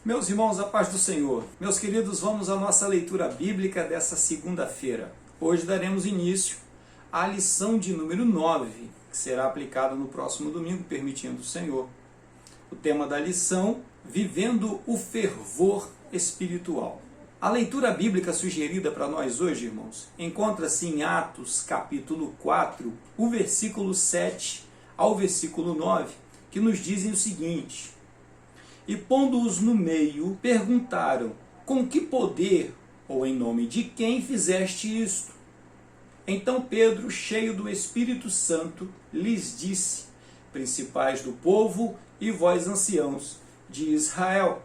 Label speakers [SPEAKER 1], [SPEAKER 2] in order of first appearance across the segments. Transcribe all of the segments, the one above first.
[SPEAKER 1] Meus irmãos, a paz do Senhor. Meus queridos, vamos à nossa leitura bíblica dessa segunda-feira. Hoje daremos início à lição de número 9, que será aplicada no próximo domingo, permitindo o Senhor. O tema da lição, vivendo o fervor espiritual. A leitura bíblica sugerida para nós hoje, irmãos, encontra-se em Atos, capítulo 4, o versículo 7 ao versículo 9, que nos dizem o seguinte: E pondo-os no meio, perguntaram: Com que poder, ou em nome de quem fizeste isto? Então Pedro, cheio do Espírito Santo, lhes disse: Principais do povo e vós anciãos de Israel,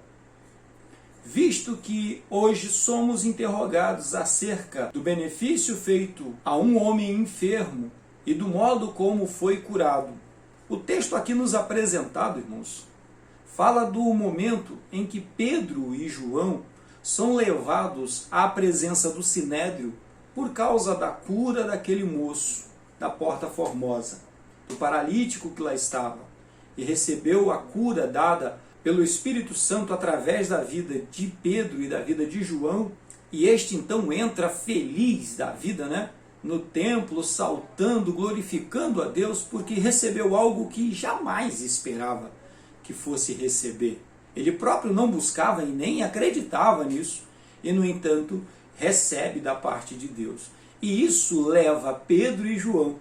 [SPEAKER 1] visto que hoje somos interrogados acerca do benefício feito a um homem enfermo e do modo como foi curado. O texto aqui nos apresentado, irmãos, fala do momento em que Pedro e João são levados à presença do Sinédrio por causa da cura daquele moço da Porta Formosa, do paralítico que lá estava, e recebeu a cura dada pelo Espírito Santo através da vida de Pedro e da vida de João, e este então entra feliz da vida, no templo, saltando, glorificando a Deus, porque recebeu algo que jamais esperava que fosse receber. Ele próprio não buscava e nem acreditava nisso, e no entanto recebe da parte de Deus. E isso leva Pedro e João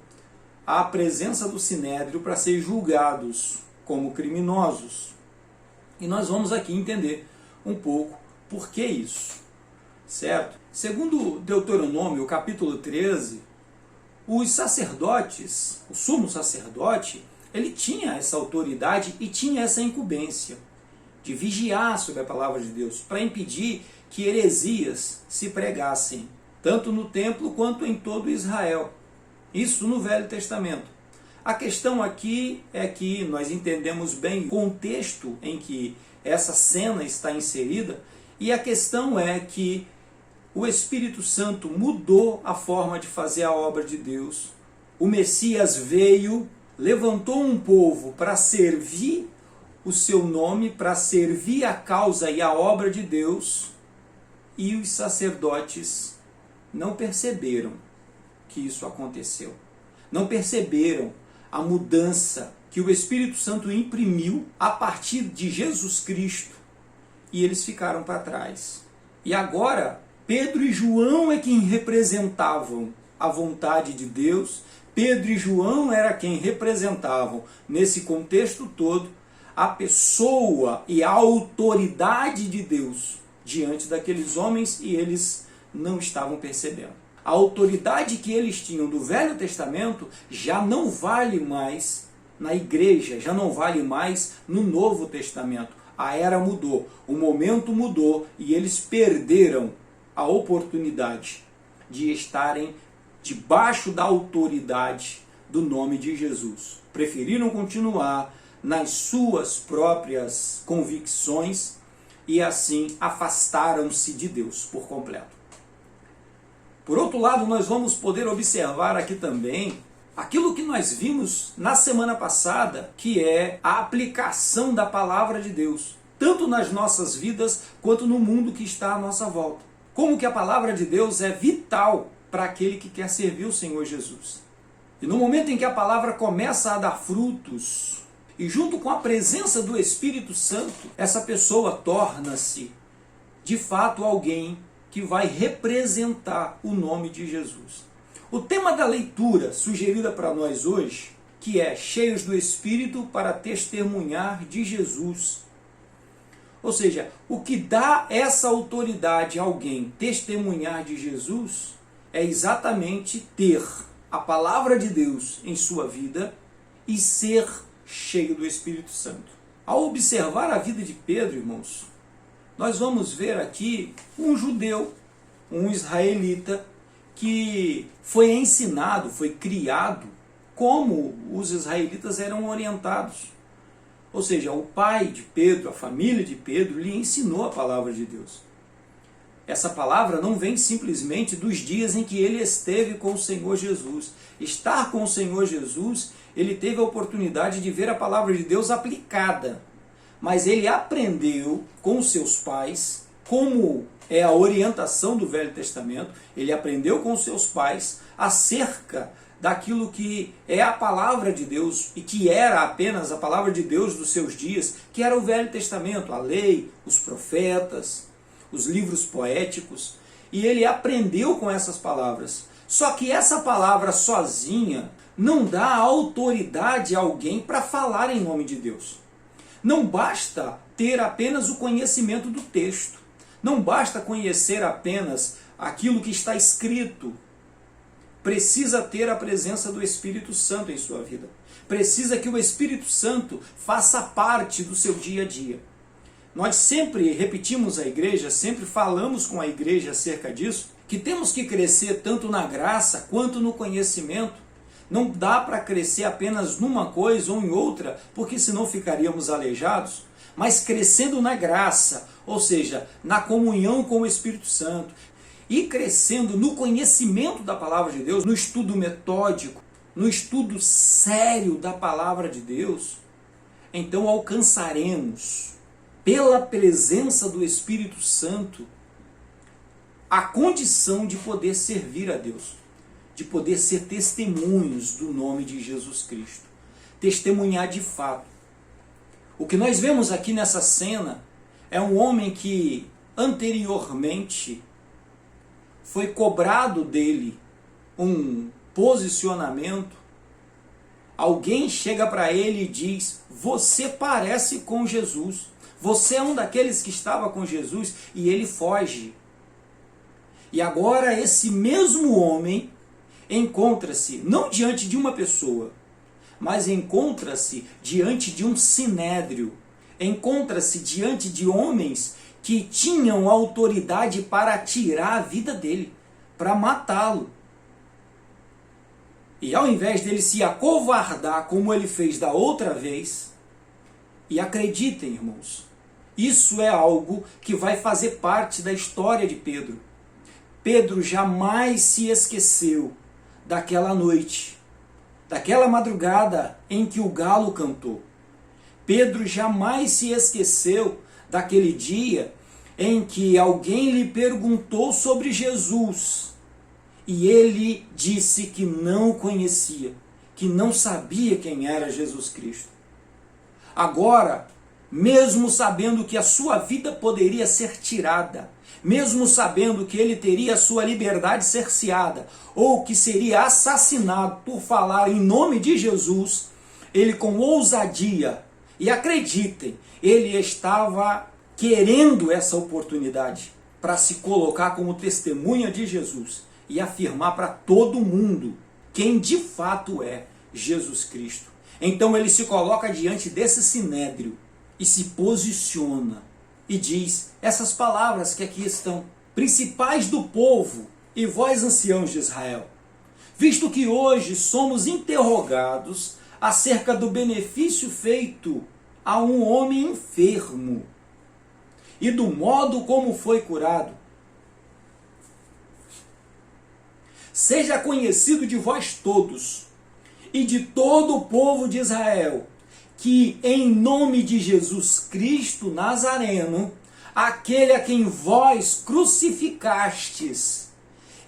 [SPEAKER 1] à presença do Sinédrio para ser julgados como criminosos. E nós vamos aqui entender um pouco por que isso, certo? Segundo Deuteronômio, capítulo 13, os sacerdotes, o sumo sacerdote, ele tinha essa autoridade e tinha essa incumbência de vigiar sobre a palavra de Deus, para impedir que heresias se pregassem, tanto no templo quanto em todo Israel. Isso no Velho Testamento. A questão aqui é que nós entendemos bem o contexto em que essa cena está inserida, e a questão é que o Espírito Santo mudou a forma de fazer a obra de Deus. O Messias veio, levantou um povo para servir o seu nome, para servir a causa e a obra de Deus, e os sacerdotes não perceberam que isso aconteceu. Não perceberam a mudança que o Espírito Santo imprimiu a partir de Jesus Cristo, e eles ficaram para trás. E agora, Pedro e João é quem representavam a vontade de Deus. Pedro e João era quem representavam, nesse contexto todo, a pessoa e a autoridade de Deus diante daqueles homens, e eles não estavam percebendo. A autoridade que eles tinham do Velho Testamento já não vale mais na igreja, já não vale mais no Novo Testamento. A era mudou, o momento mudou, e eles perderam a oportunidade de estarem debaixo da autoridade do nome de Jesus. Preferiram continuar nas suas próprias convicções e assim afastaram-se de Deus por completo. Por outro lado, nós vamos poder observar aqui também aquilo que nós vimos na semana passada, que é a aplicação da palavra de Deus, tanto nas nossas vidas quanto no mundo que está à nossa volta. Como que a palavra de Deus é vital para aquele que quer servir o Senhor Jesus. E no momento em que a palavra começa a dar frutos, e junto com a presença do Espírito Santo, essa pessoa torna-se, de fato, alguém que vai representar o nome de Jesus. O tema da leitura sugerida para nós hoje, que é cheios do Espírito para testemunhar de Jesus. Ou seja, o que dá essa autoridade a alguém testemunhar de Jesus é exatamente ter a palavra de Deus em sua vida e ser cheio do Espírito Santo. Ao observar a vida de Pedro, irmãos, nós vamos ver aqui um judeu, um israelita, que foi ensinado, foi criado como os israelitas eram orientados. Ou seja, o pai de Pedro, a família de Pedro, lhe ensinou a palavra de Deus. Essa palavra não vem simplesmente dos dias em que ele esteve com o Senhor Jesus. Estar com o Senhor Jesus, ele teve a oportunidade de ver a palavra de Deus aplicada. mas ele aprendeu com os seus pais, como é a orientação do Velho Testamento, ele aprendeu com os seus pais acerca daquilo que é a palavra de Deus e que era apenas a palavra de Deus dos seus dias, que era o Velho Testamento, a lei, os profetas, os livros poéticos, e ele aprendeu com essas palavras. Só que essa palavra sozinha não dá autoridade a alguém para falar em nome de Deus. Não basta ter apenas o conhecimento do texto. Não basta conhecer apenas aquilo que está escrito. Precisa ter a presença do Espírito Santo em sua vida. Precisa que o Espírito Santo faça parte do seu dia a dia. Nós sempre repetimos a igreja, sempre falamos com a igreja acerca disso, que temos que crescer tanto na graça quanto no conhecimento. Não dá para crescer apenas numa coisa ou em outra, porque senão ficaríamos aleijados. Mas crescendo na graça, ou seja, na comunhão com o Espírito Santo, e crescendo no conhecimento da palavra de Deus, no estudo metódico, no estudo sério da palavra de Deus, então alcançaremos, pela presença do Espírito Santo, a condição de poder servir a Deus, de poder ser testemunhos do nome de Jesus Cristo, testemunhar de fato. O que nós vemos aqui nessa cena é um homem que anteriormente foi cobrado dele um posicionamento. Alguém chega para ele e diz: você parece com Jesus, você é um daqueles que estava com Jesus, e ele foge. E agora esse mesmo homem encontra-se não diante de uma pessoa, mas encontra-se diante de um sinédrio, encontra-se diante de homens que tinham autoridade para tirar a vida dele, para matá-lo. E ao invés dele se acovardar como ele fez da outra vez, e acreditem, irmãos, isso é algo que vai fazer parte da história de Pedro. Pedro jamais se esqueceu daquela noite, daquela madrugada em que o galo cantou. Pedro jamais se esqueceu daquele dia em que alguém lhe perguntou sobre Jesus e ele disse que não conhecia, que não sabia quem era Jesus Cristo. Agora, mesmo sabendo que a sua vida poderia ser tirada, mesmo sabendo que ele teria a sua liberdade cerceada, ou que seria assassinado por falar em nome de Jesus, ele com ousadia, e acreditem, ele estava querendo essa oportunidade para se colocar como testemunha de Jesus e afirmar para todo mundo quem de fato é Jesus Cristo. Então ele se coloca diante desse sinédrio e se posiciona e diz essas palavras que aqui estão: principais do povo e vós anciãos de Israel, visto que hoje somos interrogados acerca do benefício feito a um homem enfermo e do modo como foi curado, seja conhecido de vós todos e de todo o povo de Israel, que em nome de Jesus Cristo Nazareno, aquele a quem vós crucificastes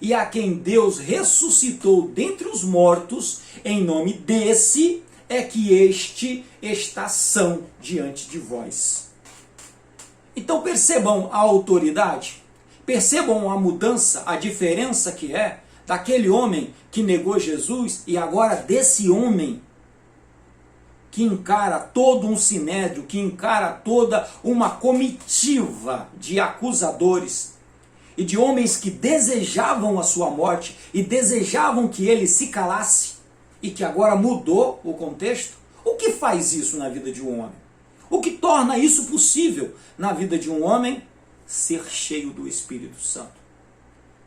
[SPEAKER 1] e a quem Deus ressuscitou dentre os mortos, em nome desse é que este está são diante de vós. Então percebam a autoridade, percebam a mudança, a diferença que é daquele homem que negou Jesus e agora desse homem que encara todo um sinédrio, que encara toda uma comitiva de acusadores e de homens que desejavam a sua morte e desejavam que ele se calasse, e que agora mudou o contexto. O que faz isso na vida de um homem? O que torna isso possível na vida de um homem? Ser cheio do Espírito Santo.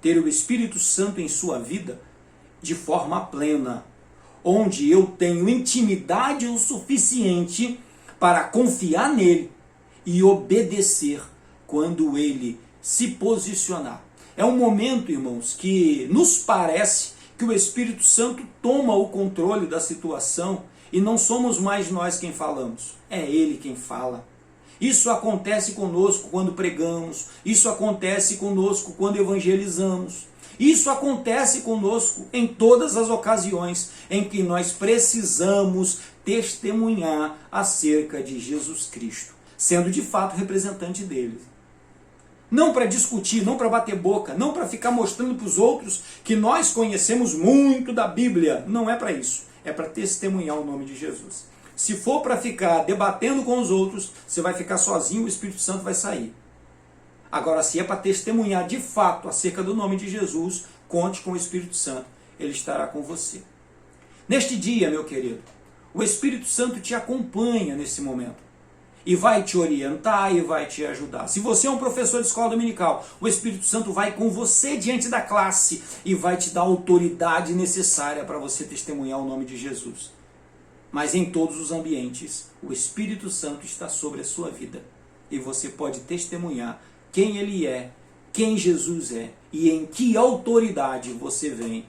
[SPEAKER 1] Ter o Espírito Santo em sua vida de forma plena, onde eu tenho intimidade o suficiente para confiar nele e obedecer quando ele se posicionar. É um momento, irmãos, que nos parece que o Espírito Santo toma o controle da situação e não somos mais nós quem falamos, é ele quem fala. Isso acontece conosco quando pregamos, isso acontece conosco quando evangelizamos, isso acontece conosco em todas as ocasiões em que nós precisamos testemunhar acerca de Jesus Cristo, sendo de fato representante dele. Não para discutir, não para bater boca, não para ficar mostrando para os outros que nós conhecemos muito da Bíblia. Não é para isso. É para testemunhar o nome de Jesus. Se for para ficar debatendo com os outros, você vai ficar sozinho, o Espírito Santo vai sair. Agora, se é para testemunhar de fato acerca do nome de Jesus, conte com o Espírito Santo. Ele estará com você. Neste dia, meu querido, o Espírito Santo te acompanha nesse momento. E vai te orientar e vai te ajudar. Se você é um professor de escola dominical, o Espírito Santo vai com você diante da classe e vai te dar a autoridade necessária para você testemunhar o nome de Jesus. Mas em todos os ambientes, o Espírito Santo está sobre a sua vida. E você pode testemunhar quem Ele é, quem Jesus é e em que autoridade você vem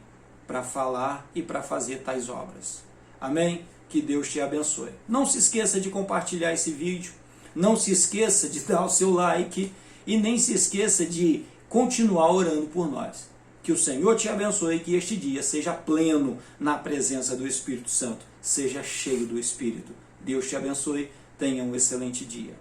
[SPEAKER 1] para falar e para fazer tais obras. Amém? Que Deus te abençoe. Não se esqueça de compartilhar esse vídeo, não se esqueça de dar o seu like e nem se esqueça de continuar orando por nós. Que o Senhor te abençoe e que este dia seja pleno na presença do Espírito Santo, seja cheio do Espírito. Deus te abençoe, tenha um excelente dia.